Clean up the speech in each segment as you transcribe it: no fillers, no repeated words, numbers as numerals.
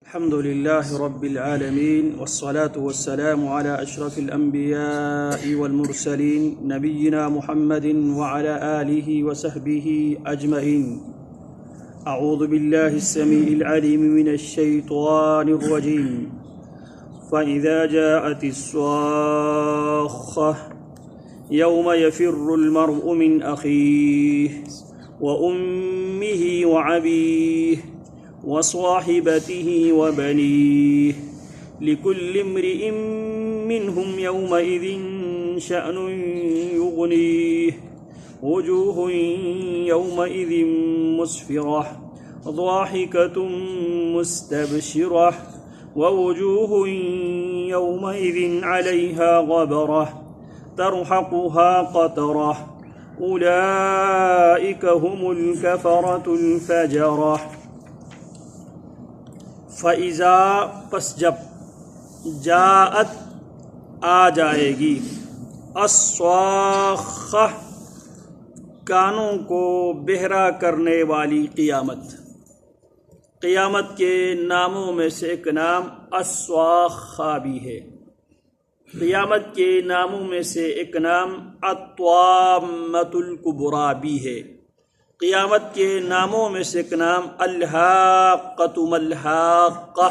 الحمد لله رب العالمين والصلاة والسلام على أشرف الأنبياء والمرسلين نبينا محمد وعلى آله وصحبه أجمعين. أعوذ بالله السميع العليم من الشيطان الرجيم. فإذا جاءت الصاخة يوم يفر المرء من أخيه وأمه وأبيه وصاحبته وبنيه لكل امرئ منهم يومئذ شأن يغنيه وجوه يومئذ مسفرة ضاحكة مستبشرة ووجوه يومئذ عليها غبرة ترهقها قترة أولئك هم الكفرة الفجرة. فَإِذَا پس جب جاءت آ جائے گی الصاخہ کانوں کو بہرا کرنے والی قیامت. قیامت کے ناموں میں سے ایک نام الصاخہ بھی ہے. قیامت کے ناموں میں سے ایک نام الطامۃ الکبریٰ بھی ہے. قیامت کے ناموں میں سے ایک نام الحاقۃ ملحاقہ.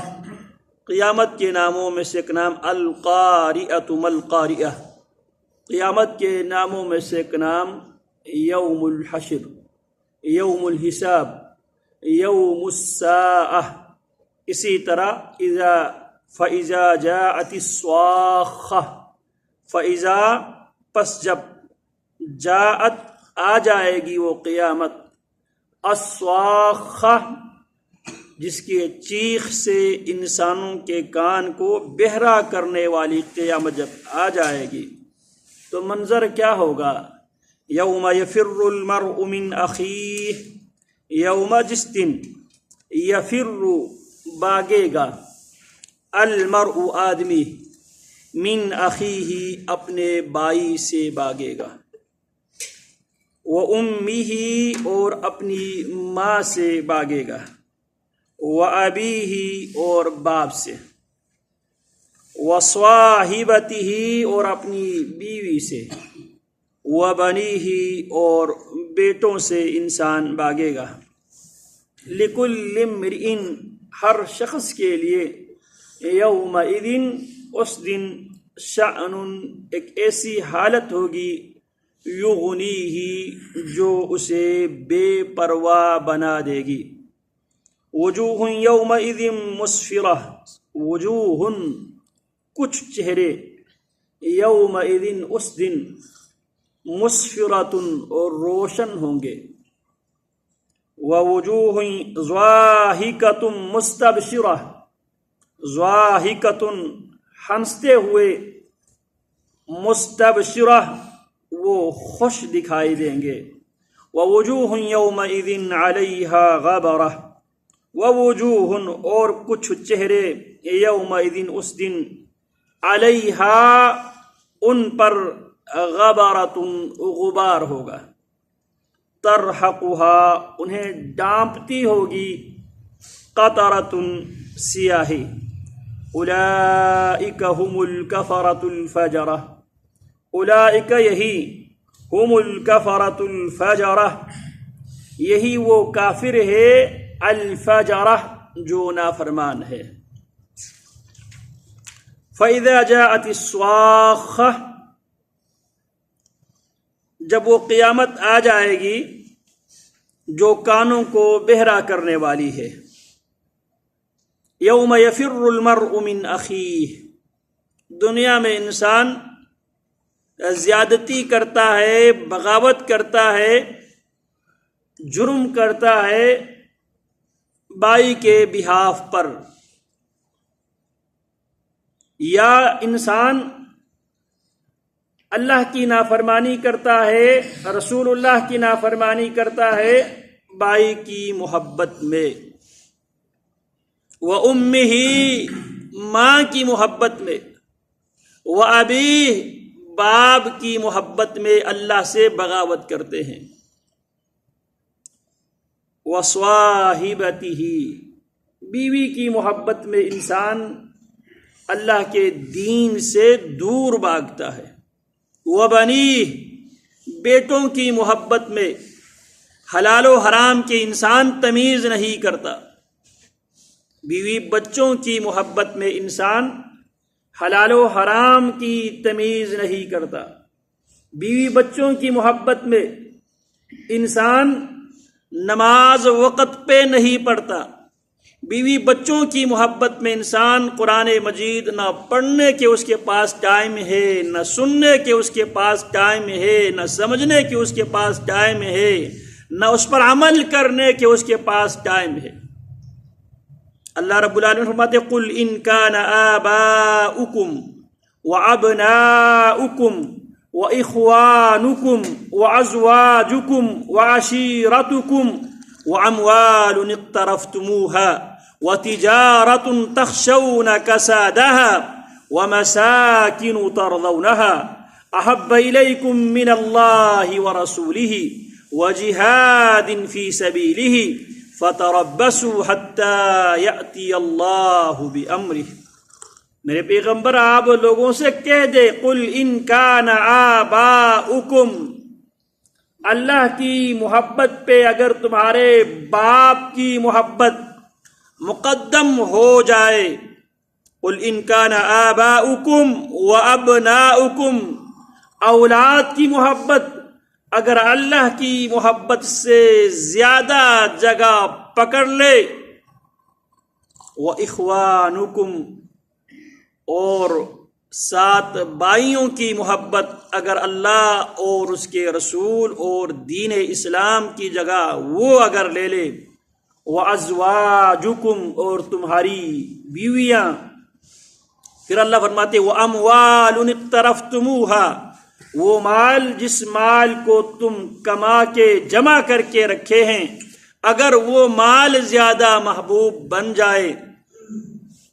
قیامت کے ناموں میں سے ایک نام القارعۃ ملقارعہ. قیامت کے ناموں میں سے ایک نام یوم الحشر، یوم الحساب، یوم الساعہ. اسی طرح فَإِذَا جَاءَتِ الصَّاخَّةُ فَإِذَا پس جب جاءت آ جائے گی وہ قیامت الصاخہ جس کے چیخ سے انسانوں کے کان کو بہرا کرنے والی قیامت جب آ جائے گی تو منظر کیا ہوگا؟ یوم یفر المرء من اخیہ، یوم جس دن یفر بھاگے گا المرء آدمی من اخیہ اپنے بھائی سے بھاگے گا، وَأُمِّهِ اور اپنی ماں سے بھاگے گا، وَأَبِيهِ اور باپ سے، وَصَاحِبَتِهِ اور اپنی بیوی سے، وَبَنِيهِ اور بیٹوں سے انسان بھاگے گا. لِكُلِّ امْرِئٍ ہر شخص کے لیے یومئذ اس دن شأن ایک ایسی حالت ہوگی یغنیہ جو اسے بے پرواہ بنا دے گی. وجوہ یومئذ مسفرہ وجوہ کچھ چہرے یومئذ اس دن مسفرۃ اور روشن ہوں گے. ووجوہ ضاحکۃ مستبشرہ ضاحکۃ ہنستے ہوئے، مستبشرہ وہ خوش دکھائی دیں گے. ووجوہ یومئذ علیہا غبرہ ووجوہ اور کچھ چہرے یومئذ اس دن علیہا ان پر غبرۃ غبار ہوگا. ترہقھا انہیں ڈانپتی ہوگی قطرۃ سیاہی. اولئک ھم الکفرۃ الفجرہ اولئک یہی ہم الکفرۃ الفجرہ یہی وہ کافر ہے الفجرہ جو نافرمان ہے. فَإِذَا جَاءَتِ الصَّاخَّةُ جب وہ قیامت آ جائے گی جو کانوں کو بہرا کرنے والی ہے. یوم یفر المرء من اخیہ دنیا میں انسان زیادتی کرتا ہے، بغاوت کرتا ہے، جرم کرتا ہے بھائی کے بہاف پر، یا انسان اللہ کی نافرمانی کرتا ہے، رسول اللہ کی نافرمانی کرتا ہے بھائی کی محبت میں، وَأُمِّهِ ماں کی محبت میں، وَأَبِيهِ باپ کی محبت میں اللہ سے بغاوت کرتے ہیں. وَصَاحِبَتِهِ بیوی کی محبت میں انسان اللہ کے دین سے دور بھاگتا ہے۔ وبنی، بیٹوں کی محبت میں حلال و حرام کے انسان تمیز نہیں کرتا۔ بیوی بچوں کی محبت میں انسان حلال و حرام کی تمیز نہیں کرتا۔ بیوی بچوں کی محبت میں انسان نماز وقت پہ نہیں پڑھتا۔ بیوی بچوں کی محبت میں انسان قرآن مجید نہ پڑھنے کے اس کے پاس ٹائم ہے، نہ سننے کے اس کے پاس ٹائم ہے، نہ سمجھنے کے اس کے پاس ٹائم ہے، نہ اس پر عمل کرنے کے اس کے پاس ٹائم ہے۔ اللہ رب العالمین فرماتے قل ان کان آباؤکم وابناؤکم واخوانکم وازواجکم وعشیرتکم واموال اقترفتموها وتجارة تخشون كسادها ومساكن ترضونها احب اليكم من الله ورسوله وجهاد في سبيله فتربصوا حتى يأتي الله بأمره۔ میرے پیغمبر آپ لوگوں سے کہہ دے قل ان کان آباؤکم، اللہ کی محبت پہ اگر تمہارے باپ کی محبت مقدم ہو جائے، قل ان کان آباؤکم وابناؤکم، اولاد کی محبت اگر اللہ کی محبت سے زیادہ جگہ پکڑ لے، وَإِخْوَانُكُمْ، اور سات بھائیوں کی محبت اگر اللہ اور اس کے رسول اور دین اسلام کی جگہ وہ اگر لے لے، وَأَزْوَاجُكُمْ، اور تمہاری بیویاں، پھر اللہ فرماتے وَأَمْوَالٌ اقْتَرَفْتُمُوهَا، وہ مال جس مال کو تم کما کے جمع کر کے رکھے ہیں، اگر وہ مال زیادہ محبوب بن جائے،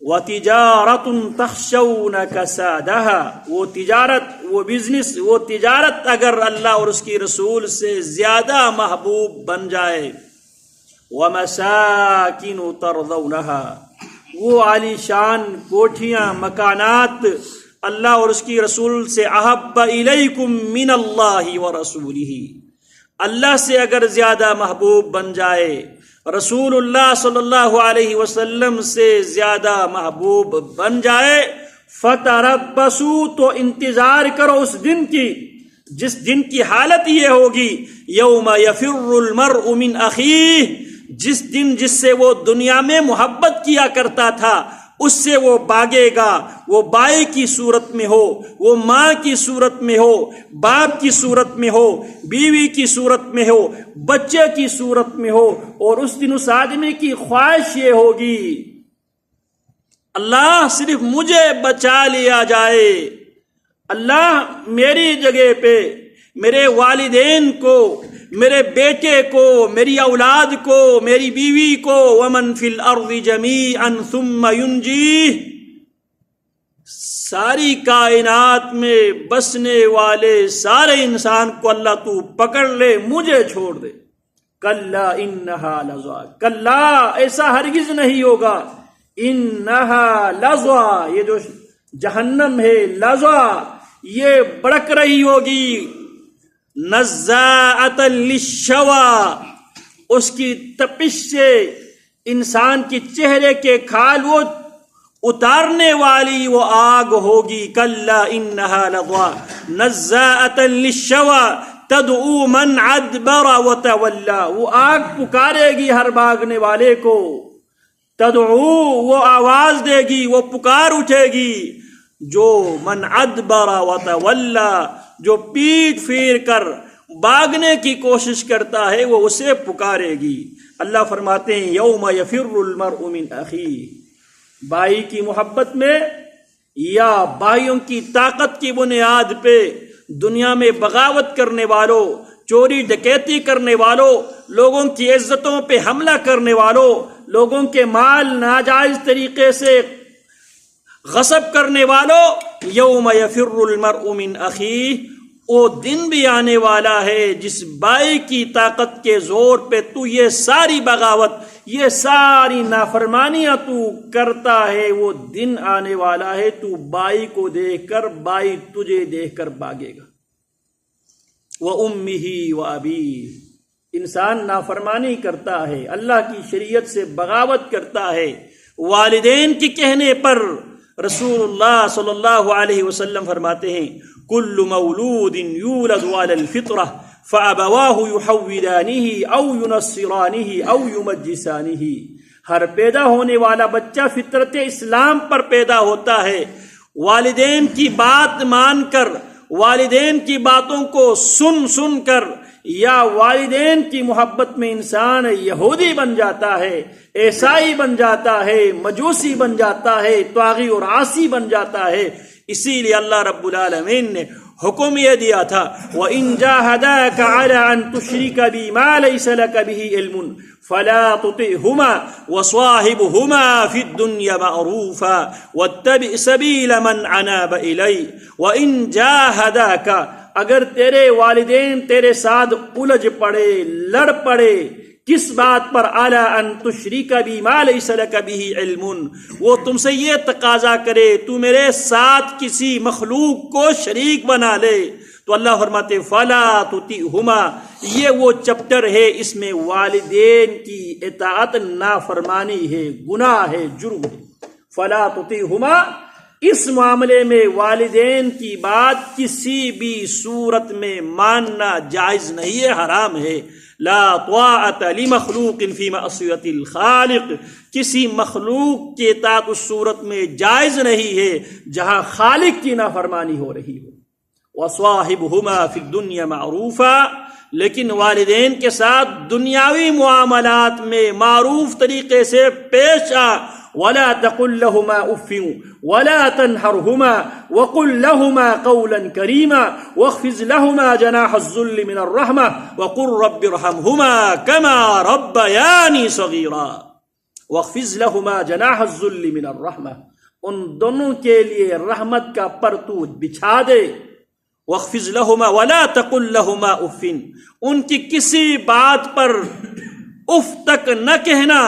وَتِجَارَةٌ تَخْشَوْنَ كَسَادَهَا، وہ تجارت، وہ بزنس، وہ تجارت اگر اللہ اور اس کی رسول سے زیادہ محبوب بن جائے، وَمَسَاكِنُ تَرْضَوْنَهَا، وہ عالی شان کوٹھیاں، مکانات اللہ اور اس کی رسول سے احب الیکم من اللہ ورسولہ، اللہ سے اگر زیادہ محبوب بن جائے، رسول اللہ صلی اللہ علیہ وسلم سے زیادہ محبوب بن جائے، فتربصوا، تو انتظار کرو اس دن کی جس دن کی حالت یہ ہوگی یوم یفر المرء من اخیہ، جس دن جس سے وہ دنیا میں محبت کیا کرتا تھا اس سے وہ بھاگے گا، وہ بائی کی صورت میں ہو، وہ ماں کی صورت میں ہو، باپ کی صورت میں ہو، بیوی کی صورت میں ہو، بچے کی صورت میں ہو، اور اس دن اس آدمی کی خواہش یہ ہوگی اللہ صرف مجھے بچا لیا جائے، اللہ میری جگہ پہ میرے والدین کو، میرے بیٹے کو، میری اولاد کو، میری بیوی کو، ومن فی الارض جمیعا ثم ینجیہ، ساری کائنات میں بسنے والے سارے انسان کو اللہ تو پکڑ لے، مجھے چھوڑ دے۔ کلا انہا لظیٰ، کلا ایسا ہرگز نہیں ہوگا، انہا لظیٰ، یہ جو جہنم ہے، لظیٰ یہ بڑک رہی ہوگی، نزاعۃ للشوا، اس کی تپش سے انسان کی چہرے کے کھال وہ اتارنے والی وہ آگ ہوگی۔ کلا انہا لظیٰ نزاعۃ للشوا تدعو من ادبر وتولی، وہ آگ پکارے گی ہر بھاگنے والے کو، تدعو وہ آواز دے گی، وہ پکار اٹھے گی، جو من ادبر وتولی، جو پیٹ پھیر کر بھاگنے کی کوشش کرتا ہے وہ اسے پکارے گی۔ اللہ فرماتے ہیں یوم یفر المرء من اخیہ، بھائی کی محبت میں یا بھائیوں کی طاقت کی بنیاد پہ دنیا میں بغاوت کرنے والوں، چوری ڈکیتی کرنے والوں، لوگوں کی عزتوں پہ حملہ کرنے والوں، لوگوں کے مال ناجائز طریقے سے غصب کرنے والوں، یوم یفر المرء من اخیہ، وہ دن بھی آنے والا ہے جس بھائی کی طاقت کے زور پہ تو یہ ساری بغاوت، یہ ساری نافرمانیاں تو کرتا ہے، وہ دن آنے والا ہے تو بائی کو دیکھ کر بائی تجھے دیکھ کر بھاگے گا۔ وَأُمِّهِ وَأَبِيهِ، انسان نافرمانی کرتا ہے، اللہ کی شریعت سے بغاوت کرتا ہے، والدین کے کہنے پر رسول اللہ صلی اللہ علیہ وسلم فرماتے ہیں کل مولود یولد علی الفطرہ فابواہ یحودانہ او ینصرانہ او یمجسانہ، ہر پیدا ہونے والا بچہ فطرت اسلام پر پیدا ہوتا ہے، والدین کی بات مان کر، والدین کی باتوں کو سن کر، یا والدین کی محبت میں انسان یہودی بن جاتا ہے، عیسائی بن جاتا ہے، مجوسی بن جاتا ہے، طاغی اور عاصی بن جاتا ہے۔ اسی لیے اللہ رب العالمین نے حکم یہ دیا تھا وَإِن جَاهَدَاكَ عَلَىٰ أَن تُشْرِكَ بِي مَا لَيْسَ لَكَ بِهِ عِلْمٌ فَلَا تُطِعْهُمَا وَصَاحِبْهُمَا فِي الدُّنْيَا مَعْرُوفًا وَاتَّبِعْ سَبِيلَ مَنْ أَنَابَ إِلَيَّ وَإِن جَاهَدَاكَ، اگر تیرے والدین تیرے ساتھ الجھ پڑے، لڑ پڑے، کس بات پر؟ اعلیٰ ان تشریک بی ما لیس لک بہ علم، وہ تم سے یہ تقاضا کرے تو میرے ساتھ کسی مخلوق کو شریک بنا لے، تو اللہ فرماتے فلا تطیعہما، یہ وہ چپٹر ہے، اس میں والدین کی اطاعت نافرمانی ہے، گناہ ہے، جرم ہے۔ فلا تطیعہما، اس معاملے میں والدین کی بات کسی بھی صورت میں ماننا جائز نہیں ہے، حرام ہے۔ لا طاعت لمخلوق فی معصیت الخالق، کسی مخلوق کی اطاعت اس صورت میں جائز نہیں ہے جہاں خالق کی نافرمانی ہو رہی ہو۔ وصاحبہما فی الدنیا معروفا، لیکن والدین کے ساتھ دنیاوی معاملات میں معروف طریقے سے پیش آ۔ ولا تقل لهما اف ولا تنهرهما وقل لهما قولا كريما واخفض لهما جناح الذل من الرحمة وقل رب ارحمهما كما ربياني صغيرا، واخفض لهما جناح الذل من الرحمة، ان دونوں کے لیے رحمت کا پرتو بچھا دے۔ واخفض لهما ولا تقل لهما اف، ان کی کسی بات پر اف تک نہ کہنا۔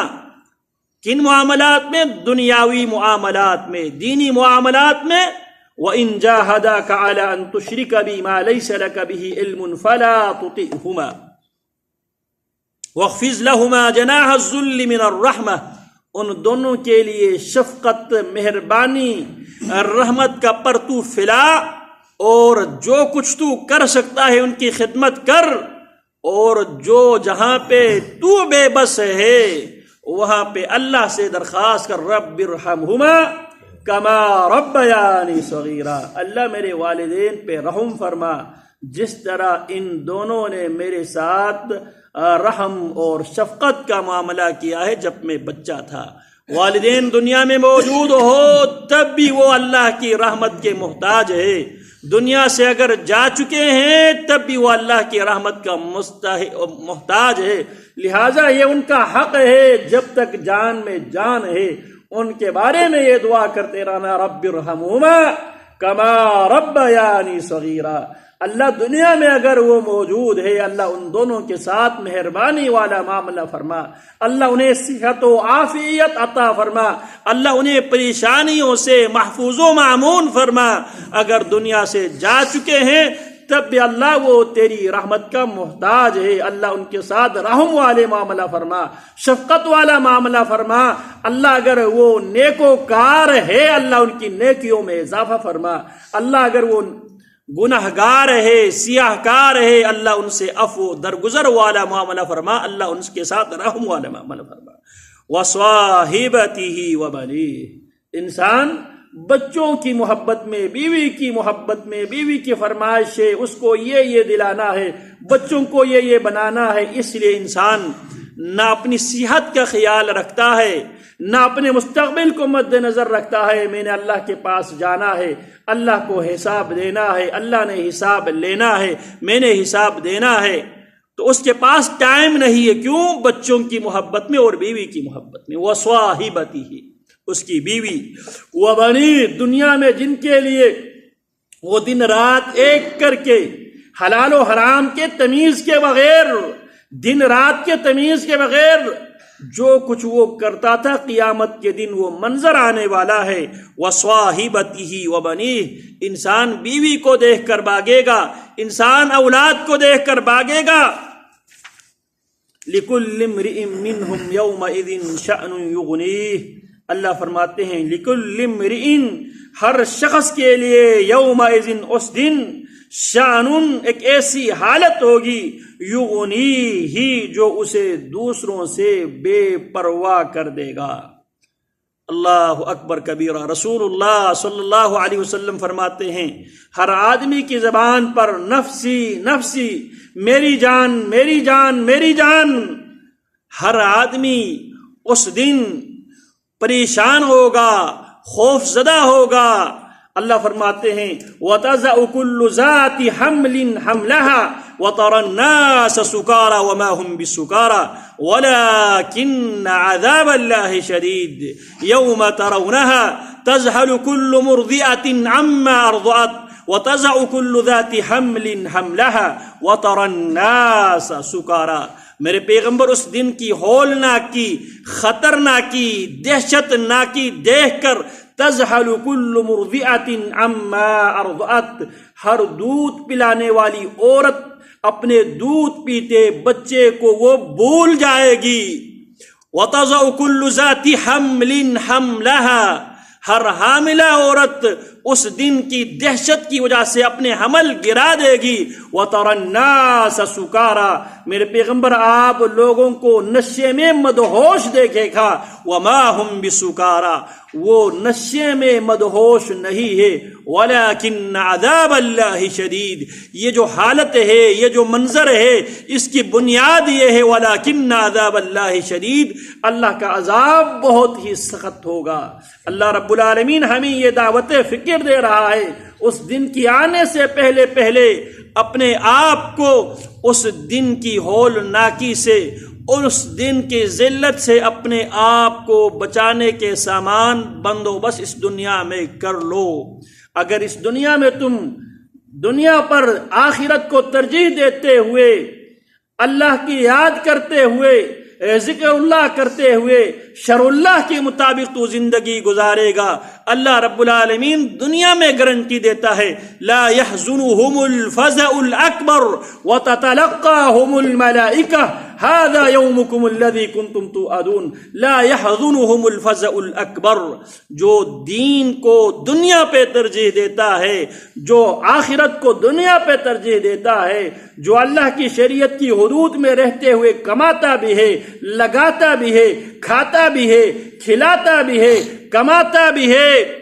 کن معاملات میں؟ دنیاوی معاملات میں، دینی معاملات میں۔ وَإِن جَاهَدَاكَ عَلَىٰ أَن تُشْرِكَ بِي مَا لَيْسَ لَكَ بِهِ عِلْمٌ فَلَا تُطِعْهُمَا وَاخْفِضْ لَهُمَا جَنَاحَ الذُّلِّ مِنَ الرَّحْمَةِ، ان دونوں کے لیے شفقت، مہربانی، رحمت کا پرتو پھیلا، اور جو کچھ تو کر سکتا ہے ان کی خدمت کر، اور جو جہاں پہ تو بے بس ہے وہاں پہ اللہ سے درخواست کر رب ارحمہما کما ربیانی صغیرا، اللہ میرے والدین پہ رحم فرما جس طرح ان دونوں نے میرے ساتھ رحم اور شفقت کا معاملہ کیا ہے جب میں بچہ تھا۔ والدین دنیا میں موجود ہو تب بھی وہ اللہ کی رحمت کے محتاج ہے، دنیا سے اگر جا چکے ہیں تب بھی وہ اللہ کی رحمت کا محتاج ہے، لہٰذا یہ ان کا حق ہے جب تک جان میں جان ہے ان کے بارے میں یہ دعا کرتے رہنا رب ارحمہما کما ربیانی صغیرا۔ اللہ دنیا میں اگر وہ موجود ہے، اللہ ان دونوں کے ساتھ مہربانی والا معاملہ فرما، اللہ انہیں صحت و عافیت عطا فرما، اللہ انہیں پریشانیوں سے محفوظ و مامون فرما۔ اگر دنیا سے جا چکے ہیں تب بھی اللہ وہ تیری رحمت کا محتاج ہے، اللہ ان کے ساتھ رحم والے معاملہ فرما، شفقت والا معاملہ فرما۔ اللہ اگر وہ نیکوکار ہے اللہ ان کی نیکیوں میں اضافہ فرما، اللہ اگر وہ گناہگار ہے، سیاہ کار ہے، اللہ ان سے عفو درگزر والا معاملہ فرما، اللہ ان کے ساتھ رحم والا معاملہ فرما۔ وصاحبتہ وبنیہ، انسان بچوں کی محبت میں، بیوی کی محبت میں، بیوی کی فرمائش ہے اس کو یہ دلانا ہے، بچوں کو یہ بنانا ہے، اس لیے انسان نہ اپنی صحت کا خیال رکھتا ہے، نہ اپنے مستقبل کو مد نظر رکھتا ہے۔ میں نے اللہ کے پاس جانا ہے، اللہ کو حساب دینا ہے، اللہ نے حساب لینا ہے، میں نے حساب دینا ہے، تو اس کے پاس ٹائم نہیں ہے۔ کیوں؟ بچوں کی محبت میں اور بیوی کی محبت میں۔ وصاحبتہ، اس کی بیوی، وبنی، دنیا میں جن کے لیے وہ دن رات ایک کر کے حلال و حرام کے تمیز کے بغیر، دن رات کے تمیز کے بغیر جو کچھ وہ کرتا تھا قیامت کے دن وہ منظر آنے والا ہے۔ وَصَاحِبَتِهِ وَبَنِيهِ، انسان بیوی کو دیکھ کر بھاگے گا، انسان اولاد کو دیکھ کر بھاگے گا۔ لِكُلِّ امْرِئٍ مِّنْهُمْ يَوْمَئِذٍ شَأْنٌ يُغْنِيهِ، اللہ فرماتے ہیں لِكُلِّ امْرِئٍ، ہر شخص کے لیے، یومئذ اس دن، شأنٌ ایک ایسی حالت ہوگی، یغنیہ جو اسے دوسروں سے بے پرواہ کر دے گا۔ اللہ اکبر کبیرہ۔ رسول اللہ صلی اللہ علیہ وسلم فرماتے ہیں ہر آدمی کی زبان پر نفسی نفسی، میری جان میری جان میری جان۔ ہر آدمی اس دن پریشان ہوگا، خوف زدہ ہوگا۔ اللہ فرماتے ہیں وَتَضَعُ كُلُّ ذَاتِ حَمْلٍ حَمْلَهَا وَتَرَى النَّاسَ سُكَارَى وَمَا هُمْ بِسُكَارَى وَلَكِنَّ عَذَابَ اللَّهِ شَدِيدٌ يَوْمَ تَرَوْنَهَا تَذْهَلُ كُلُّ مُرْضِعَةٍ عَمَّا أَرْضَعَتْ وَتَضَعُ كُلُّ ذَاتِ حَمْلٍ حَمْلَهَا وَتَرَى النَّاسَ سُكَارَى۔ میرے پیغمبر اس دن کی ہولناکی، خطرناکی، دہشت ناکی دیکھ کر تذہل کل مرضعۃ عما ارضعت، ہر دودھ پلانے والی عورت اپنے دودھ پیتے بچے کو وہ بھول جائے گی۔ وتضع کل ذات حمل حملها، ہر حاملہ عورت اس دن کی دہشت کی وجہ سے اپنے حمل گرا دے گی۔ وَتَرَى النَّاسَ سُكَارَى، میرے پیغمبر آپ لوگوں کو نشے میں مدہوش دیکھے گا۔ وَمَا هُمْ بِسُكَارَى، وہ نشے میں مدہوش نہیں ہے۔ وَلَكِنَّ عَذَابَ اللَّهِ شَدِيدٌ، یہ جو حالت ہے، یہ جو منظر ہے، اس کی بنیاد یہ ہے وَلَكِنَّ عَذَابَ اللَّهِ شَدِيدٌ، اللہ کا عذاب بہت ہی سخت ہوگا۔ اللہ رب العالمین ہمیں یہ دعوت فکر دے رہا ہے اس دن کی آنے سے پہلے پہلے اپنے آپ کو اس دن کی ہولناکی سے، اس دن کی ذلت سے اپنے آپ کو بچانے کے سامان بندوبست اس دنیا میں کر لو۔ اگر اس دنیا میں تم دنیا پر آخرت کو ترجیح دیتے ہوئے، اللہ کی یاد کرتے ہوئے، ذکر اللہ کرتے ہوئے، شرع اللہ کے مطابق تو زندگی گزارے گا، اللہ رب العالمین دنیا میں گارنٹی دیتا ہے لا يحزنهم الفزع الاکبر وتتلقاهم الملائکہ هذا يومكم الذي كنتم توعدون۔ لا يحزنهم الفزع الاکبر، جو دین کو دنیا پہ ترجیح دیتا ہے، جو آخرت کو دنیا پہ ترجیح دیتا ہے، جو اللہ کی شریعت کی حدود میں رہتے ہوئے کماتا بھی ہے، لگاتا بھی ہے، کھاتا بھی ہے، کھلاتا بھی ہے، کماتا بھی ہے،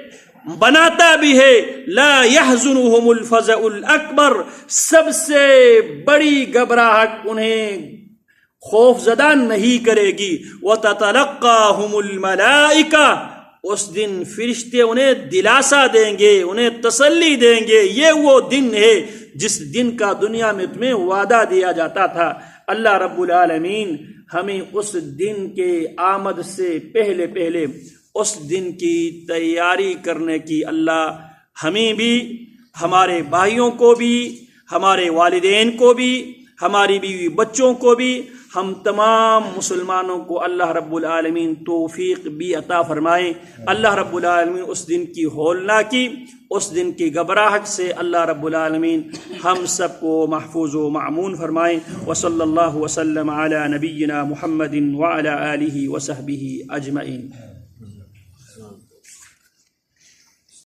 بناتا بھی ہے، لا يحزنهم الفزع الاکبر، سب سے بڑی گھبراہٹ انہیں خوف زدہ نہیں کرے گی۔ وَتَتَلَقَّاهُمُ الْمَلَائِكَةُ، اس دن فرشتے انہیں دلاسا دیں گے، انہیں تسلی دیں گے۔ یہ وہ دن ہے جس دن کا دنیا میں تمہیں وعدہ دیا جاتا تھا۔ اللہ رب العالمین ہمیں اس دن کے آمد سے پہلے پہلے اس دن کی تیاری کرنے کی، اللہ ہمیں بھی، ہمارے بھائیوں کو بھی، ہمارے والدین کو بھی، ہماری بیوی بچوں کو بھی، ہم تمام مسلمانوں کو اللہ رب العالمین توفیق بھی عطا فرمائیں۔ اللہ رب العالمین اس دن کی ہولناکی، اس دن کی گھبراہٹ سے اللہ رب العالمین ہم سب کو محفوظ و معمون فرمائیں۔ وصلی اللہ وسلم علی نبینا محمد وعلی آلہ وصحبہ اجمعین۔